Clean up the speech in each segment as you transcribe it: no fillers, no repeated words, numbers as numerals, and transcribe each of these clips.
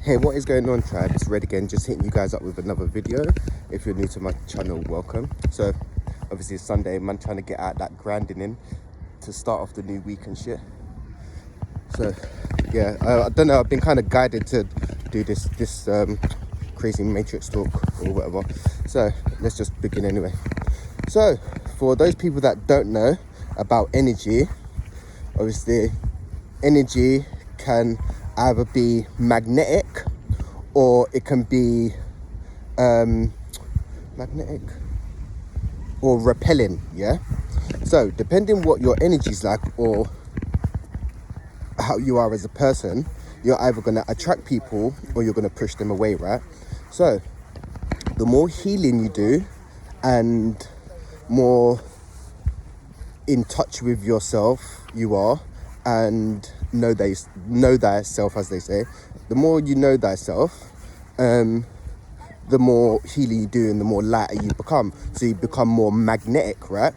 Hey, what is going on, tribe? It's Red again, just hitting you guys up with another video. If you're new to my channel, welcome. So obviously it's Sunday, man, trying to get out that grinding in to start off the new week and shit. So yeah, I don't know, I've been kind of guided to do this crazy matrix talk or whatever. So let's just begin anyway. So for those people that don't know about energy, obviously energy can either be magnetic or it can be magnetic or repelling, yeah? So depending what your energy's like or how you are as a person, you're either going to attract people or you're going to push them away, right? So the more healing you do and more in touch with yourself you are and know thyself, as they say, the more you know thyself, the more healing you do and the more lighter you become. So you become more magnetic, right?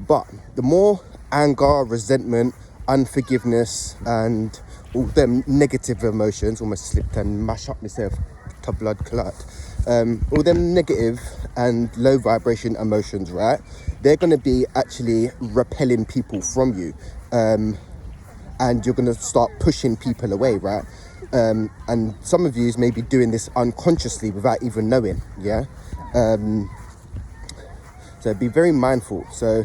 But the more anger, resentment, unforgiveness and all them negative emotions, almost slipped and mashed up myself to blood clot, all them negative and low vibration emotions, right, they're going to be actually repelling people from you, and you're going to start pushing people away, right? And some of you may be doing this unconsciously without even knowing, yeah? So be very mindful. So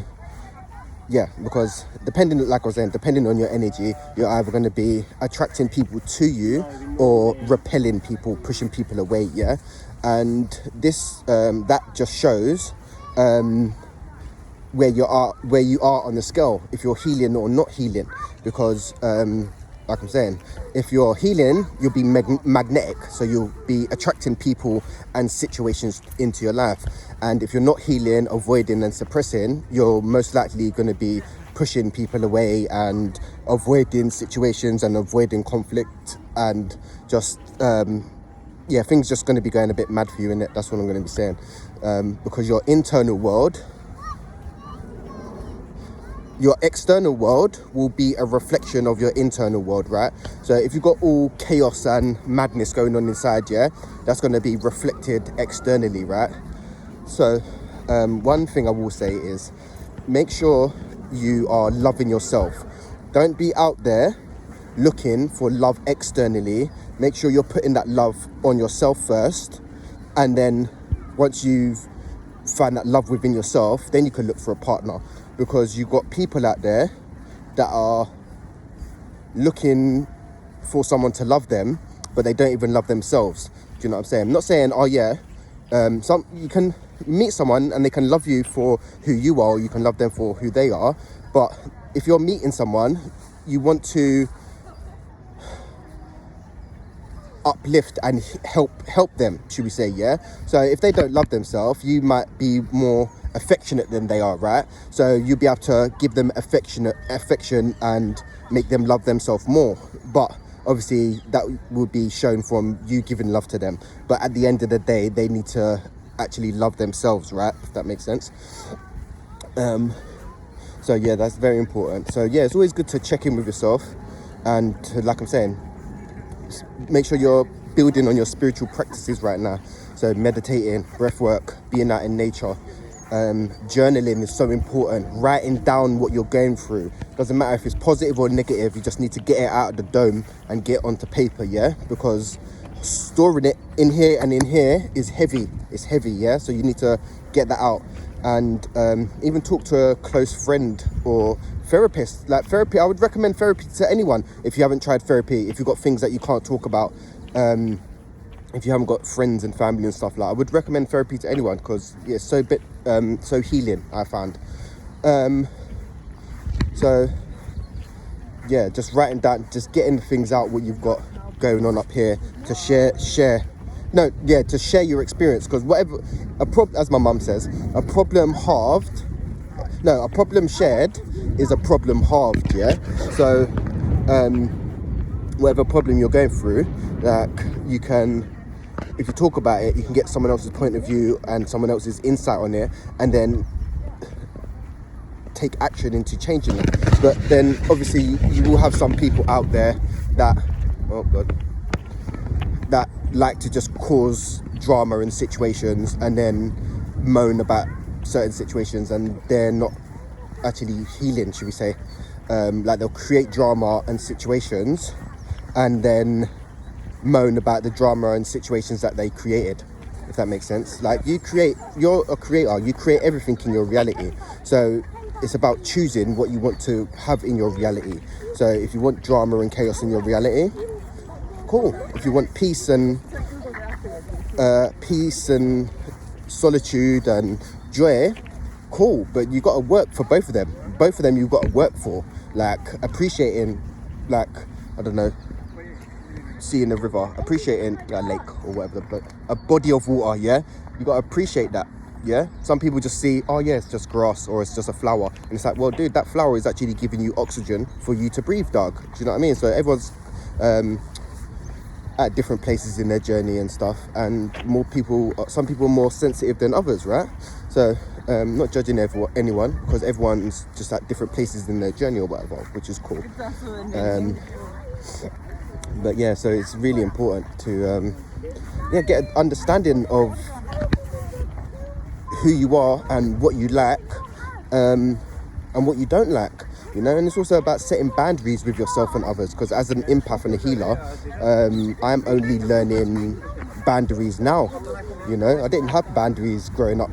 yeah, because depending, like I was saying, depending on your energy, you're either going to be attracting people to you or repelling people, pushing people away, yeah? And this, that just shows where you are on the scale, if you're healing or not healing. Because like I'm saying, if you're healing, you'll be magnetic, so you'll be attracting people and situations into your life. And if you're not healing, avoiding and suppressing, you're most likely going to be pushing people away and avoiding situations and avoiding conflict, and just yeah, things just going to be going a bit mad for you, innit? That's what I'm going to be saying, because your internal world, your external world will be a reflection of your internal world, right? So if you've got all chaos and madness going on inside, yeah, that's going to be reflected externally, right? So one thing I will say is make sure you are loving yourself. Don't be out there looking for love externally. Make sure you're putting that love on yourself first, and then once you've found that love within yourself, then you can look for a partner. Because you've got people out there that are looking for someone to love them, but they don't even love themselves. Do you know what I'm saying? I'm not saying, oh yeah, you can meet someone and they can love you for who you are, or you can love them for who they are. But if you're meeting someone, you want to uplift and help them, should we say, yeah? So if they don't love themselves, you might be more affectionate than they are, right? So you'll be able to give them affection and make them love themselves more. But obviously that will be shown from you giving love to them. But at the end of the day, they need to actually love themselves, right? If that makes sense. So yeah, that's very important. So yeah, it's always good to check in with yourself, and to, like I'm saying, make sure you're building on your spiritual practices right now. So meditating, breath work, being out in nature. Journaling is so important. Writing down what you're going through. Doesn't matter if it's positive or negative, you just need to get it out of the dome and get it onto paper, yeah? Because storing it in here and in here is heavy. It's heavy, yeah? So you need to get that out. And even talk to a close friend or therapist. Like therapy, I would recommend therapy to anyone if you haven't tried therapy, if you've got things that you can't talk about, if you haven't got friends and family and stuff. Like, I would recommend therapy to anyone, because yeah, it's so healing, I found. So yeah, just writing down, just getting things out, what you've got going on up here, to share your experience. Because whatever, as my mum says, a problem shared is a problem halved, yeah? So whatever problem you're going through, like, you can, if you talk about it, you can get someone else's point of view and someone else's insight on it, and then take action into changing it. But then obviously you will have some people out there that, oh god, that like to just cause drama in situations and then moan about certain situations, and they're not actually healing, should we say. Like they'll create drama and situations and then moan about the drama and situations that they created, if that makes sense. Like you're a creator, you create everything in your reality. So it's about choosing what you want to have in your reality. So if you want drama and chaos in your reality, cool. If you want peace and solitude and joy, cool. But you got to work for both of them. Both of them you've got to work for. Like appreciating, like, I don't know, seeing a river, appreciating a lake or whatever, a body of water, yeah? You got to appreciate that, yeah? Some people just see, oh yeah, it's just grass or it's just a flower. And it's like, well, dude, that flower is actually giving you oxygen for you to breathe, dog. Do you know what I mean? So everyone's at different places in their journey and stuff. And some people are more sensitive than others, right? So not judging anyone, because everyone's just at different places in their journey or whatever, which is cool. But yeah, so it's really important to get an understanding of who you are and what you lack, and what you don't lack, you know. And it's also about setting boundaries with yourself and others, because as an empath and a healer, I'm only learning boundaries now, you know. I didn't have boundaries growing up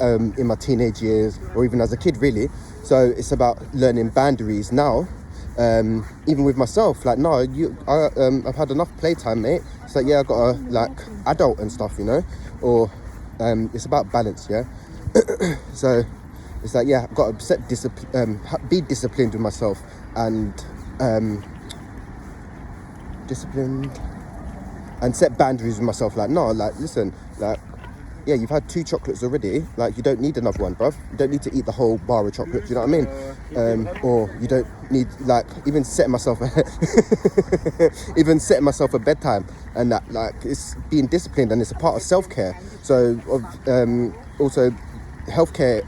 in my teenage years or even as a kid, really. So it's about learning boundaries now. Even with myself, like, no, I've had enough playtime, mate. It's like, yeah, I got to like adult and stuff, you know. Or it's about balance, yeah. So it's like, yeah, I've got to set be disciplined with myself, and disciplined, and set boundaries with myself. Like, no, like, listen, like, yeah, you've had 2 chocolates already. Like, you don't need another one, bruv. You don't need to eat the whole bar of chocolate. Do you know what I mean? Or you don't need, like, even setting myself a bedtime, and that, like, it's being disciplined, and it's a part of self-care. So also healthcare,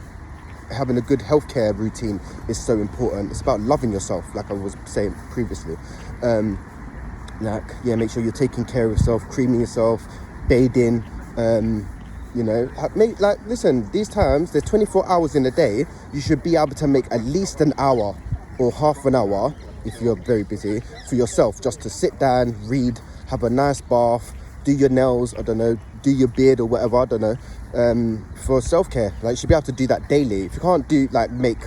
having a good healthcare routine is so important. It's about loving yourself, like I was saying previously. Like, yeah, make sure you're taking care of yourself, creaming yourself, bathing. You know, listen, these times, there's 24 hours in a day. You should be able to make at least an hour or half an hour, if you're very busy, for yourself, just to sit down, read, have a nice bath, do your nails, I don't know, do your beard or whatever, I don't know, for self-care. Like, you should be able to do that daily. If you can't make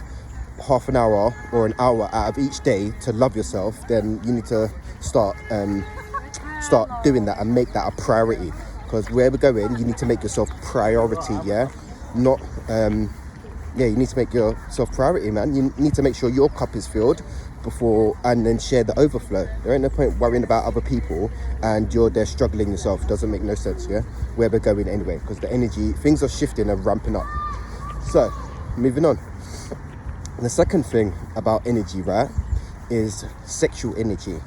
half an hour or an hour out of each day to love yourself, then you need to start doing that and make that a priority. Because where we're going, you need to make yourself priority, yeah? Not, you need to make yourself priority, man. You need to make sure your cup is filled before, and then share the overflow. There ain't no point worrying about other people and you're there struggling yourself. Doesn't make no sense, yeah? Where we're going anyway, because the energy, things are shifting and ramping up. So, moving on. The second thing about energy, right, is sexual energy,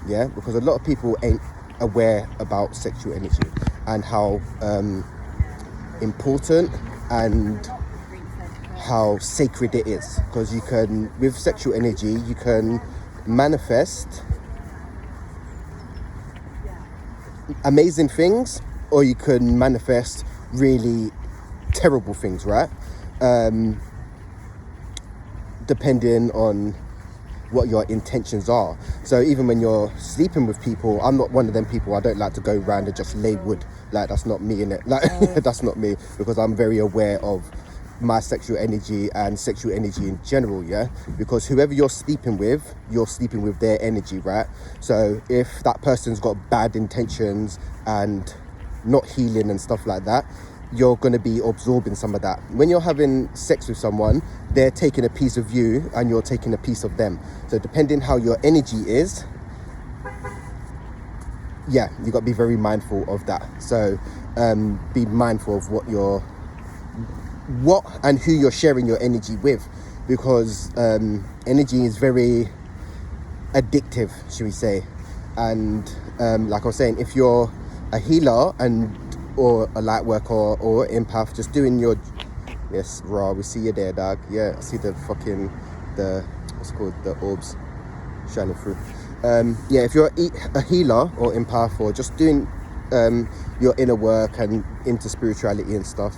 yeah? Because a lot of people ain't aware about sexual energy and how important and how sacred it is. Because you can, with sexual energy, you can manifest amazing things, or you can manifest really terrible things, right? Depending on what your intentions are. So even when you're sleeping with people, I'm not one of them people. I don't like to go around and just lay wood. Like, that's not me, innit? Like, that's not me, because I'm very aware of my sexual energy and sexual energy in general, yeah? Because whoever you're sleeping with their energy, right? So if that person's got bad intentions and not healing and stuff like that, you're going to be absorbing some of that. When you're having sex with someone, they're taking a piece of you and you're taking a piece of them. So depending how your energy is, yeah, you got to be very mindful of that. So be mindful of what and who you're sharing your energy with, because energy is very addictive, should we say. And like I was saying, if you're a healer or a light worker or empath, just doing your, yes, raw, we see you there, dog. Yeah, I see the orbs shining through. If you're a healer or empath, or just doing your inner work and into spirituality and stuff,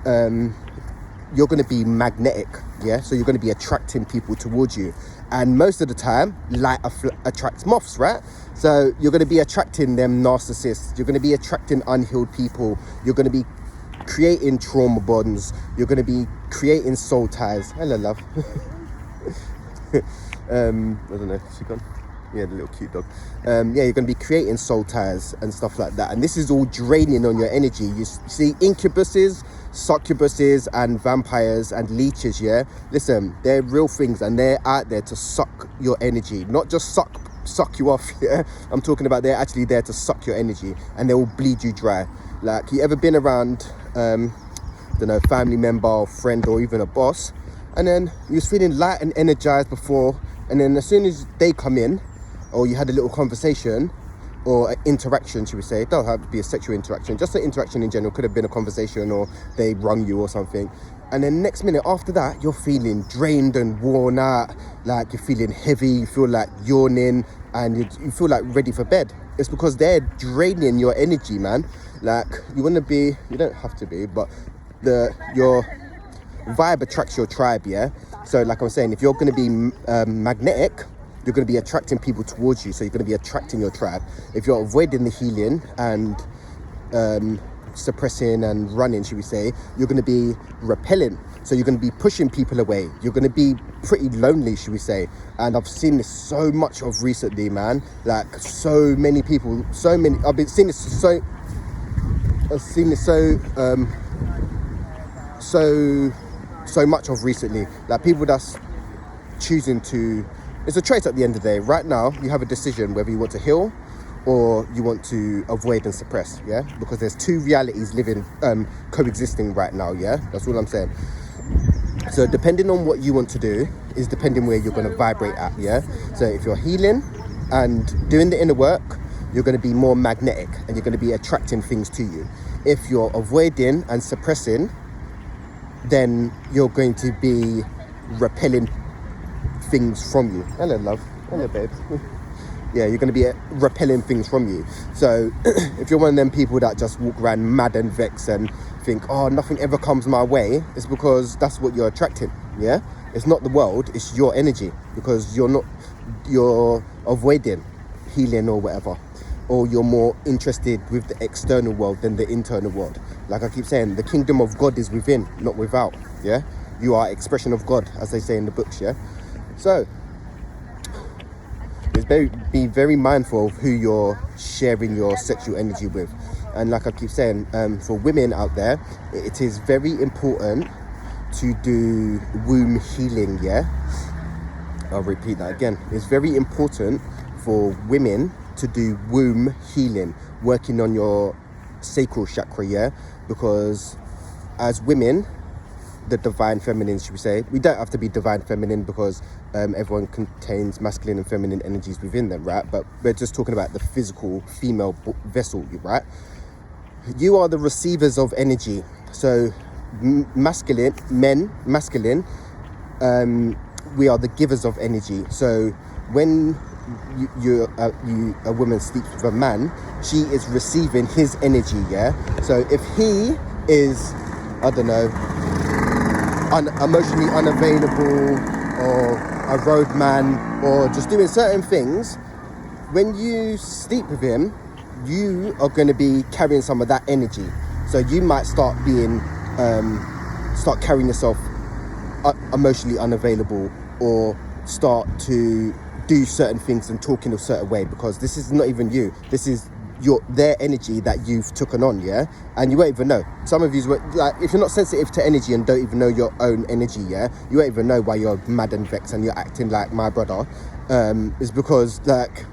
you're going to be magnetic, yeah? So you're going to be attracting people towards you. And most of the time, light attracts moths, right? So you're going to be attracting them narcissists. You're going to be attracting unhealed people. You're going to be creating trauma bonds. You're going to be creating soul ties. Hello, love. I don't know, is she gone? Yeah, the little cute dog. Yeah, you're going to be creating soul ties and stuff like that. And this is all draining on your energy. You see incubuses, succubuses and vampires and leeches, yeah? Listen, they're real things and they're out there to suck your energy. Not just suck you off, yeah? I'm talking about they're actually there to suck your energy and they will bleed you dry. Like, you ever been around, don't know, family member or friend or even a boss, and then you was feeling light and energized before, and then as soon as they come in, or you had a little conversation or an interaction, should we say, it doesn't have to be a sexual interaction, just an interaction in general, could have been a conversation or they rung you or something, and then next minute after that you're feeling drained and worn out, like you're feeling heavy, you feel like yawning, and you feel like ready for bed. It's because they're draining your energy, man. Like, you want to be, you don't have to be, but your vibe attracts your tribe, yeah? So like I was saying, if you're going to be magnetic, you're going to be attracting people towards you, so you're going to be attracting your tribe. If you're avoiding the healing and suppressing and running, should we say, you're going to be repelling, so you're going to be pushing people away. You're going to be pretty lonely, should we say. And I've seen this so much of recently, man. Like, so many people, I've seen this so much of recently. Like, people that's choosing to, it's a choice at the end of the day. Right now, you have a decision whether you want to heal or you want to avoid and suppress, yeah? Because there's two realities living, coexisting right now, yeah? That's all I'm saying. So depending on what you want to do is depending where you're going to vibrate at, yeah? So if you're healing and doing the inner work, you're going to be more magnetic and you're going to be attracting things to you. If you're avoiding and suppressing, then you're going to be repelling things from you. Hello, love. Hello, babes. Yeah, you're going to be repelling things from you. So if you're one of them people that just walk around mad and vexed and think, oh, nothing ever comes my way, it's because that's what you're attracting, yeah? It's not the world, it's your energy, because you're avoiding healing or whatever, or you're more interested with the external world than the internal world. Like I keep saying, the kingdom of God is within, not without, yeah? You are expression of God, as they say in the books, yeah? So, be very mindful of who you're sharing your sexual energy with. And like I keep saying, for women out there, it is very important to do womb healing, yeah? I'll repeat that again. It's very important for women to do womb healing, working on your sacral chakra, yeah? Because as women, the divine feminine, should we say, we don't have to be divine feminine because everyone contains masculine and feminine energies within them, right? But we're just talking about the physical female vessel, right? You are the receivers of energy. So masculine, we are the givers of energy. So when a woman sleeps with a man, she is receiving his energy, yeah? So if he is, I don't know, emotionally unavailable or a roadman or just doing certain things, when you sleep with him, you are going to be carrying some of that energy. So you might start carrying yourself emotionally unavailable, or start to do certain things and talk in a certain way, because this is not even you. This is their energy that you've taken on, yeah? And you won't even know. Some of you, like, if you're not sensitive to energy and don't even know your own energy, yeah, you won't even know why you're mad and vexed and you're acting like my brother. Is because, like,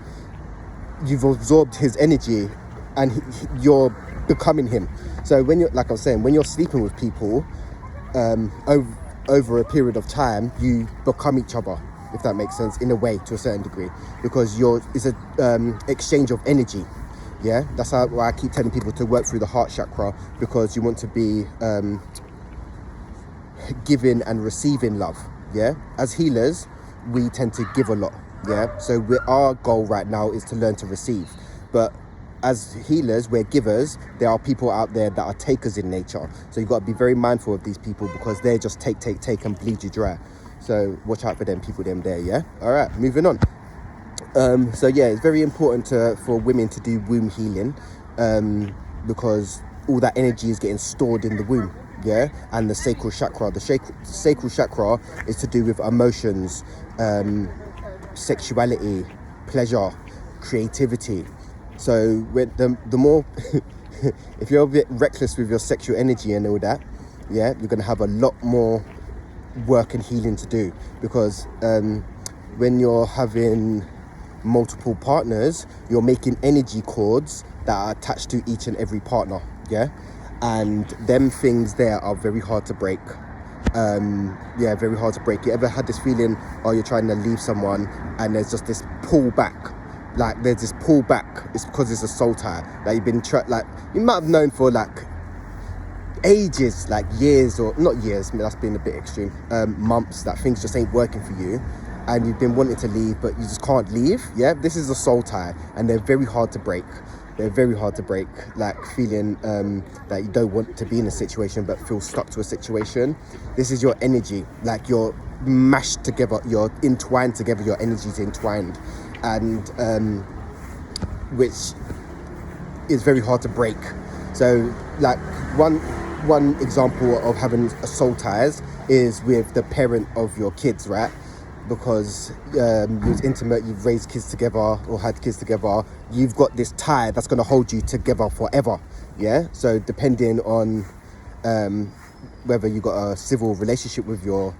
you've absorbed his energy and you're becoming him. So when you're, like I was saying, when you're sleeping with people, over a period of time, you become each other, if that makes sense, in a way, to a certain degree, because it's a exchange of energy. Yeah, that's why I keep telling people to work through the heart chakra, because you want to be giving and receiving love. Yeah, as healers, we tend to give a lot. Yeah, so our goal right now is to learn to receive. But as healers, we're givers. There are people out there that are takers in nature. So you've got to be very mindful of these people, because they're just take and bleed you dry. So watch out for them people, them there, yeah? All right, moving on. So yeah, it's very important for women to do womb healing, because all that energy is getting stored in the womb, yeah? And the sacral chakra. The sacral chakra is to do with emotions, sexuality, pleasure, creativity. So with the more, if you're a bit reckless with your sexual energy and all that, yeah, you're going to have a lot more work and healing to do, because when you're having multiple partners, you're making energy cords that are attached to each and every partner, yeah? And them things there are very hard to break. Very hard to break. You ever had this feeling, you're trying to leave someone and there's just this pull back? Like there's this pull back. It's because it's a soul tie. Like you've been you might have known for like ages, like years, or not years, that's been a bit extreme, months, that things just ain't working for you, and you've been wanting to leave but you just can't leave. Yeah, this is a soul tie, and they're very hard to break. Like feeling that you don't want to be in a situation but feel stuck to a situation. This is your energy, like you're mashed together, you're entwined together, your energy's entwined, and which is very hard to break. So like one example of having a soul ties is with the parent of your kids, right? Because you're intimate, you've raised kids together or had kids together, you've got this tie that's going to hold you together forever, yeah? So depending on whether you got a civil relationship with your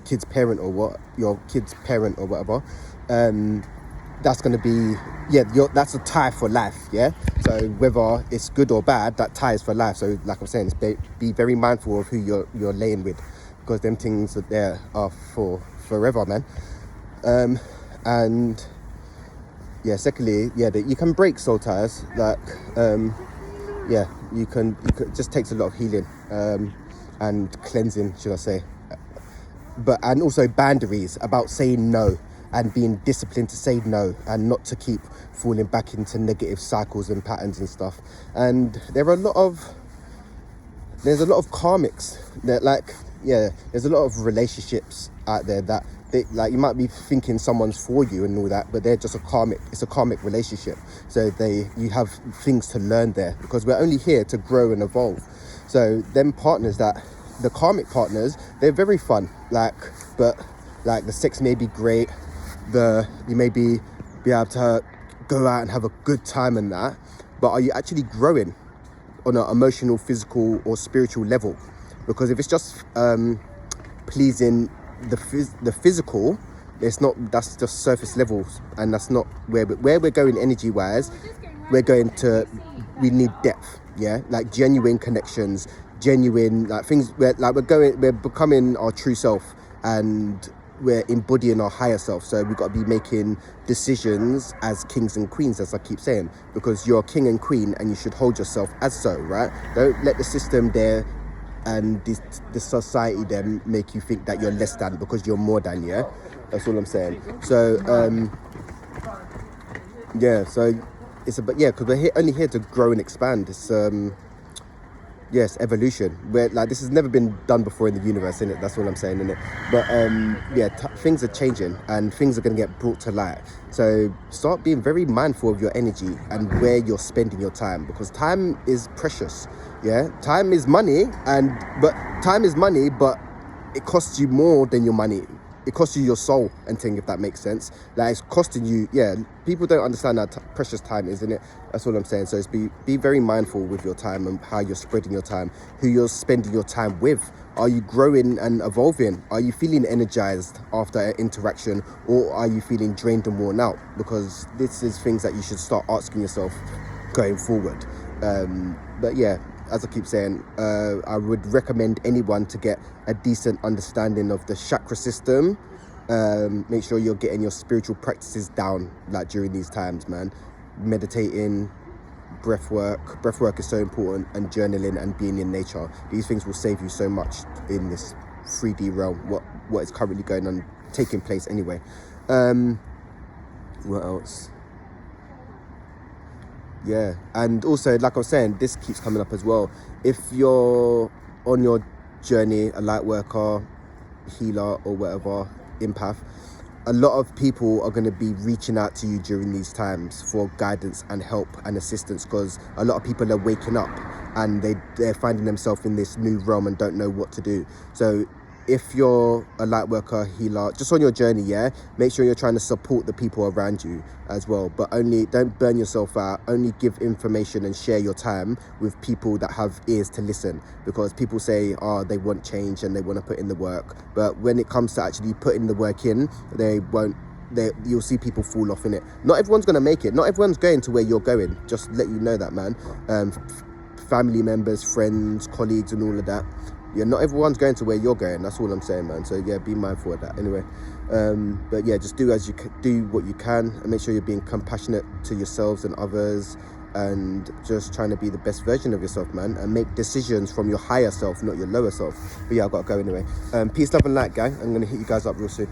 kid's parent or whatever, that's going to be, that's a tie for life, yeah? So whether it's good or bad, that tie is for life. So like I'm saying, be very mindful of who you're laying with, because them things that there are for forever, man. And yeah, secondly, you can break soul ties, like you can it just takes a lot of healing and cleansing, should I say, and also boundaries, about saying no and being disciplined to say no and not to keep falling back into negative cycles and patterns and stuff. And there's a lot of karmics that, there's a lot of relationships out there that you might be thinking someone's for you and all that, but they're just it's a karmic relationship. So you have things to learn there, because we're only here to grow and evolve. So them partners, the karmic partners, they're very fun, but the sex may be great, you may be able to go out and have a good time and that, but are you actually growing on an emotional, physical or spiritual level? Because if it's just pleasing the physical, that's just surface levels, and that's not where we're going energy wise. We need depth, yeah, like genuine connections, genuine things where we're becoming our true self, and we're embodying our higher self. So we've got to be making decisions as kings and queens, as I keep saying, because you're a king and queen and you should hold yourself as so, right? Don't let the system there and the society then make you think that you're less than, because you're more than, yeah? That's all I'm saying. So so it's because we're only here to grow and expand. It's yes, evolution. Where this has never been done before in the universe, innit? That's all I'm saying, innit? But things are changing and things are going to get brought to light. So start being very mindful of your energy and where you're spending your time, because time is precious. Yeah, time is money, but it costs you more than your money. It costs you your soul and thing, if that makes sense. It's costing you, people don't understand how precious time is, innit? That's all I'm saying. So it's be very mindful with your time and how you're spreading your time, who you're spending your time with. Are you growing and evolving? Are you feeling energized after an interaction, or are you feeling drained and worn out? Because this is things that you should start asking yourself going forward. As I keep saying, I would recommend anyone to get a decent understanding of the chakra system. Make sure you're getting your spiritual practices down, during these times, man. Meditating, breath work is so important, and journaling and being in nature. These things will save you so much in this 3D realm, what is currently going on, taking place anyway. What else? Yeah, and also, like I was saying, this keeps coming up as well. If you're on your journey, a light worker, healer, or whatever, empath, a lot of people are going to be reaching out to you during these times for guidance and help and assistance, because a lot of people are waking up and they're finding themselves in this new realm and don't know what to do. So if you're a light worker, healer, just on your journey, yeah, make sure you're trying to support the people around you as well, but only don't burn yourself out. Only give information and share your time with people that have ears to listen, because people say, oh, they want change and they want to put in the work, but when it comes to actually putting the work in, they won't. You'll see people fall off in it. Not everyone's going to make it. Not everyone's going to where you're going. Just let you know that, man. Family members, friends, colleagues, and all of that. Yeah, not everyone's going to where you're going. That's all I'm saying, man. So yeah, be mindful of that. Anyway, but yeah, just do what you can, and make sure you're being compassionate to yourselves and others, and just trying to be the best version of yourself, man, and make decisions from your higher self, not your lower self. But yeah, I've got to go anyway. Peace, love, and light, gang. I'm gonna hit you guys up real soon.